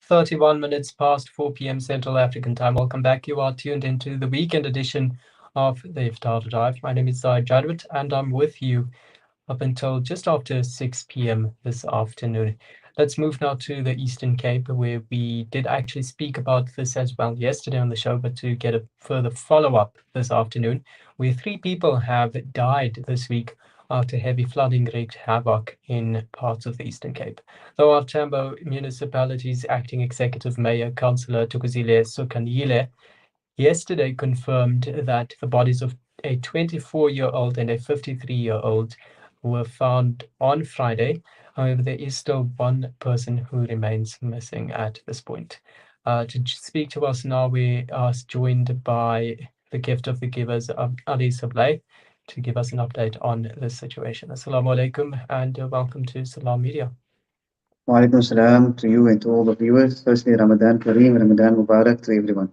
31 minutes past 4 p.m. Central African time. Welcome back. You are tuned into the weekend edition of the Iftar Drive. My name is Zahid Jadwat, and I'm with you up until just after 6 p.m. this afternoon. Let's move now to the Eastern Cape, where we did actually speak about this as well yesterday on the show, but to get a further follow up this afternoon, where three people have died this week after heavy flooding wreaked havoc in parts of the Eastern Cape. The Tambo municipality's acting executive mayor, Councillor Tukozile Sukanile, yesterday confirmed that the bodies of a 24-year-old and a 53-year-old were found on Friday. However, there is still one person who remains missing at this point. To speak to us now, we are joined by the gift of the givers, Ali Sablay, to give us an update on this situation. Assalamu alaikum and welcome to Salam Media. Walaikum salam to you and to all the viewers. Firstly, Ramadan Kareem, Ramadan Mubarak to everyone.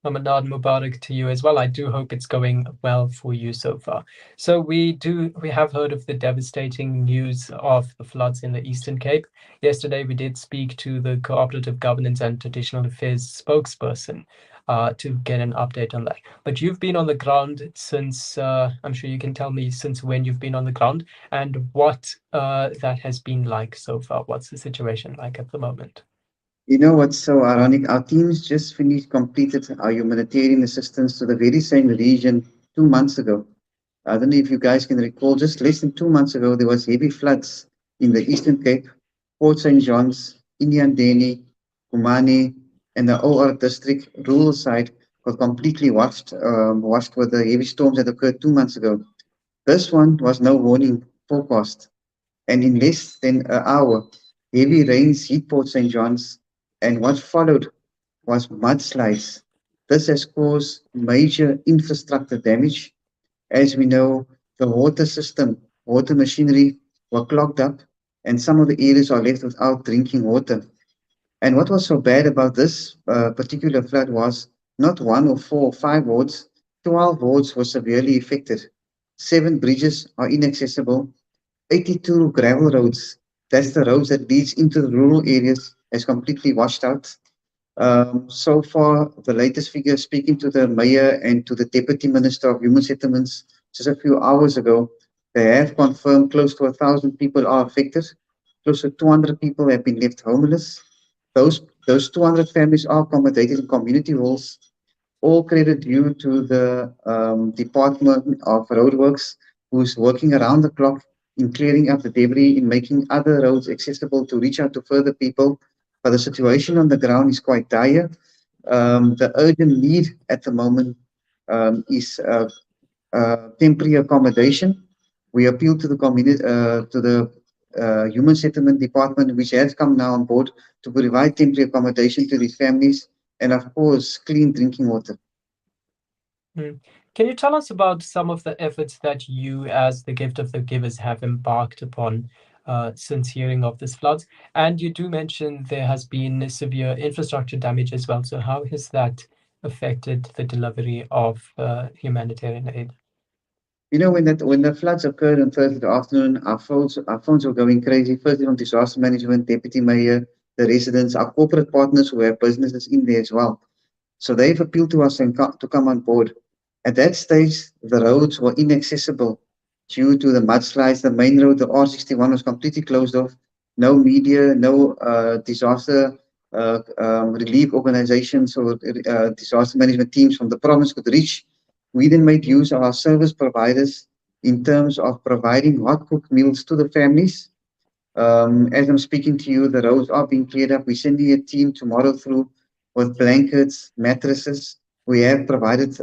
Ramadan Mubarak to you as well. I do hope it's going well for you so far. So we have heard of the devastating news of the floods in the Eastern Cape. Yesterday we did speak to the Cooperative Governance and Traditional Affairs spokesperson to get an update on that. But you've been on the ground since, I'm sure you can tell me since when you've been on the ground and what that has been like so far. What's the situation like at the moment? You know what's so ironic? Our teams just completed our humanitarian assistance to the very same region 2 months ago. I don't know if you guys can recall, just less than 2 months ago, there was heavy floods in the Eastern Cape, Port St. John's, Indian Kumane, and the OR district rural side got completely washed with the heavy storms that occurred 2 months ago. This one was no warning forecast, and in less than an hour, heavy rains hit Port St. John's, and what followed was mudslides. This has caused major infrastructure damage. As we know, the water system, water machinery were clogged up, and some of the areas are left without drinking water. And what was so bad about this particular flood was not one or four or five wards, 12 wards were severely affected. Seven bridges are inaccessible, 82 gravel roads, that's the roads that leads into the rural areas, has completely washed out. So far, the latest figure, speaking to the mayor and to the deputy minister of human settlements just a few hours ago, they have confirmed close to 1,000 people are affected. Close to 200 people have been left homeless. Those 200 families are accommodated in community halls. All credit due to the Department of Roadworks, who's working around the clock in clearing up the debris, in making other roads accessible to reach out to further people. But the situation on the ground is quite dire. The urgent need at the moment is temporary accommodation. We appeal to the community, to the Human Settlement Department, which has come now on board to provide temporary accommodation to these families, and of course, clean drinking water. Can you tell us about some of the efforts that you, as the gift of the givers, have embarked upon since hearing of this floods? And you do mention there has been severe infrastructure damage as well. So how has that affected the delivery of humanitarian aid? You know, when the floods occurred on Thursday afternoon, our phones were going crazy. Firstly, on disaster management, deputy mayor, the residents, our corporate partners who have businesses in there as well. So they've appealed to us to come on board. At that stage, the roads were inaccessible due to the mudslides. The main road, the R61, was completely closed off. No media, no disaster relief organizations or disaster management teams from the province could reach. We then made use of our service providers in terms of providing hot cooked meals to the families. As I'm speaking to you, the roads are being cleared up. We're sending a team tomorrow through with blankets, mattresses. We have provided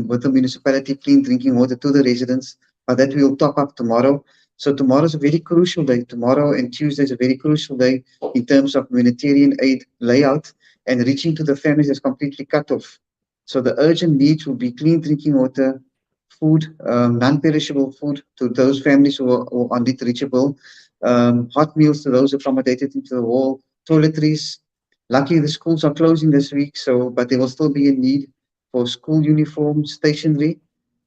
with the municipality clean drinking water to the residents, but that we will top up tomorrow. So tomorrow is a very crucial day. Tomorrow and Tuesday is a very crucial day in terms of humanitarian aid layout and reaching to the families that's completely cut off. So the urgent needs will be clean drinking water, food, non-perishable food to those families who are not reachable, hot meals to those accommodated into the wall, toiletries. Luckily, the schools are closing this week, so but there will still be a need for school uniforms, stationery.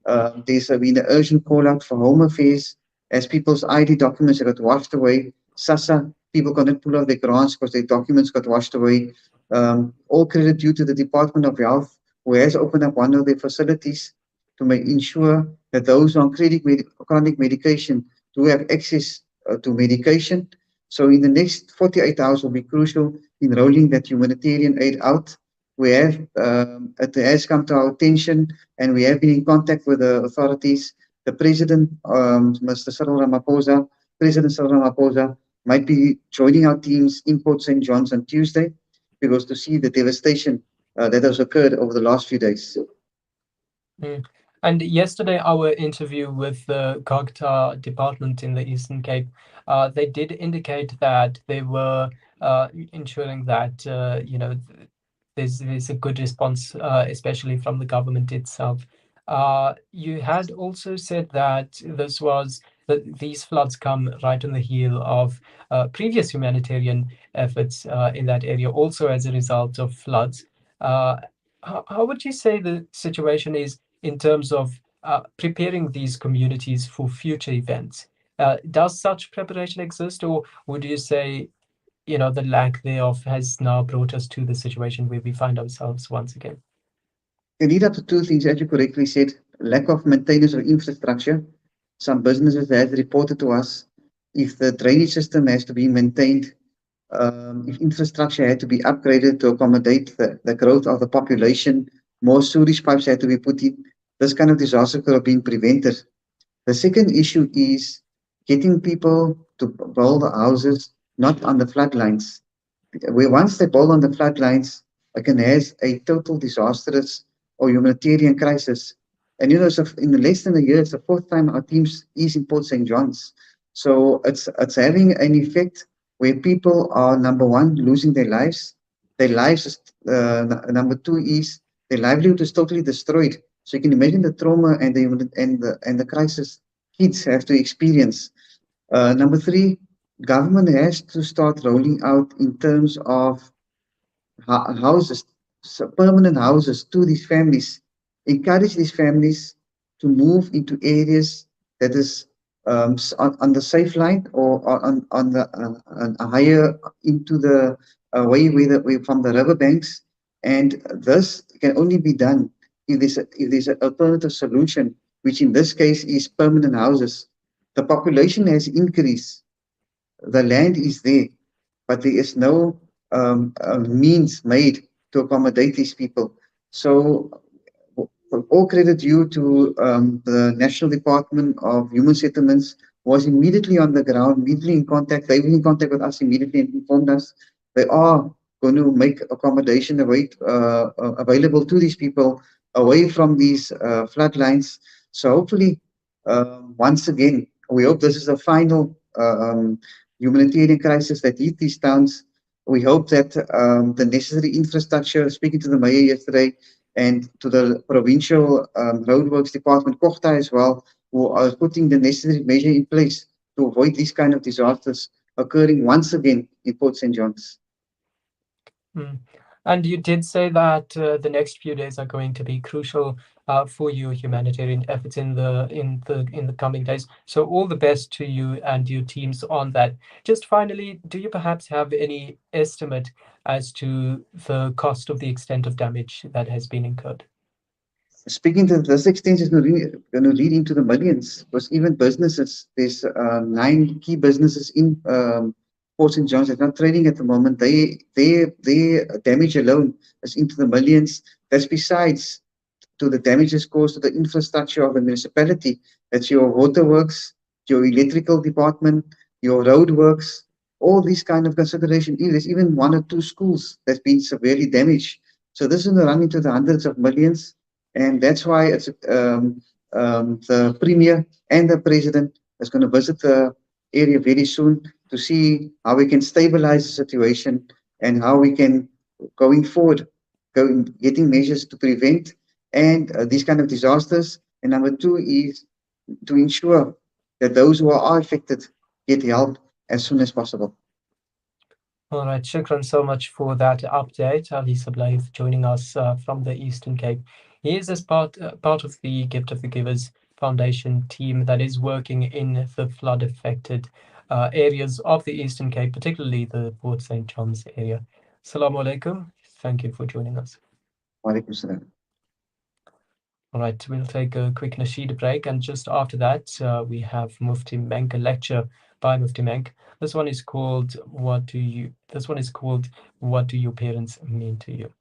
There's been an urgent call out for home affairs as people's ID documents have got washed away. SASSA People cannot pull out their grants because their documents got washed away. All credit due to the Department of Health, who has opened up one of their facilities to make ensure that those on chronic medication do have access to medication. So in the next 48 hours will be crucial in rolling that humanitarian aid out. It has come to our attention, and we have been in contact with the authorities. The President, Mr. President Cyril Ramaphosa, might be joining our teams in Port St. John's on Tuesday because to see the devastation that has occurred over the last few days. Mm. And yesterday, our interview with the Cogta department in the Eastern Cape, they did indicate that they were ensuring that there's a good response, especially from the government itself. You had also said that that these floods come right on the heel of previous humanitarian efforts in that area, also as a result of floods. Uh, how would you say the situation is in terms of preparing these communities for future events? Does such preparation exist, or would you say, the lack thereof has now brought us to the situation where we find ourselves once again? It lead up to two things, as you correctly said: lack of maintenance of infrastructure. Some businesses have reported to us if the drainage system has to be maintained, if infrastructure had to be upgraded to accommodate the growth of the population, more sewage pipes had to be put in, this kind of disaster could have been prevented. The second issue is getting people to build houses not on the floodlines. Where once they build on the floodlines, it can has a total disastrous or humanitarian crisis. And so in less than a year, it's the fourth time our teams is in Port St. John's. So it's having an effect where people are, number one, losing their lives. Their lives is, number two is their livelihood is totally destroyed. So you can imagine the trauma and the crisis kids have to experience. Number three, government has to start rolling out in terms of houses, so permanent houses to these families. Encourage these families to move into areas that is on the safe line or on the on a higher into the way from the riverbanks. And this can only be done if there's an alternative solution, which in this case is permanent houses. The population has increased, the land is there, but there is no means made to accommodate these people. So all credit due to the National Department of Human Settlements was immediately on the ground, immediately in contact. They were in contact with us immediately and informed us they are going to make accommodation available to these people away from these floodlines. So hopefully, once again, we hope this is a final humanitarian crisis that hit these towns. We hope that the necessary infrastructure, speaking to the mayor yesterday, and to the provincial roadworks department, Kochta as well, who are putting the necessary measure in place to avoid these kind of disasters occurring once again in Port St. John's. Mm. And you did say that the next few days are going to be crucial for your humanitarian efforts in the coming days. So all the best to you and your teams on that. Just finally, do you perhaps have any estimate as to the cost of the extent of damage that has been incurred? Speaking to this extent is going to lead into the millions, because even businesses, there's 9 key businesses in Port St. John's that's not trading at the moment. Their damage alone is into the millions. That's besides to the damages caused to the infrastructure of the municipality. That's your waterworks, your electrical department, your roadworks, all these kind of consideration. There's even 1 or 2 schools that's been severely damaged. So this is going to run into the hundreds of millions. And that's why the Premier and the President is going to visit the area very soon to see how we can stabilize the situation and how we can, going forward, getting measures to prevent and these kind of disasters. And number two is to ensure that those who are affected get help as soon as possible. All right, shukran so much for that update. Ali Sablaith joining us from the Eastern Cape. He is as part of the Gift of the Givers Foundation team that is working in the flood affected areas of the Eastern Cape, particularly the Port St. John's area. Assalamu alaikum. Thank you for joining us. Walaikum salam. All right, we'll take a quick Nasheed break, and just after that, we have Mufti Menk, a lecture by Mufti Menk. This one is called "What Do Your Parents Mean to You?"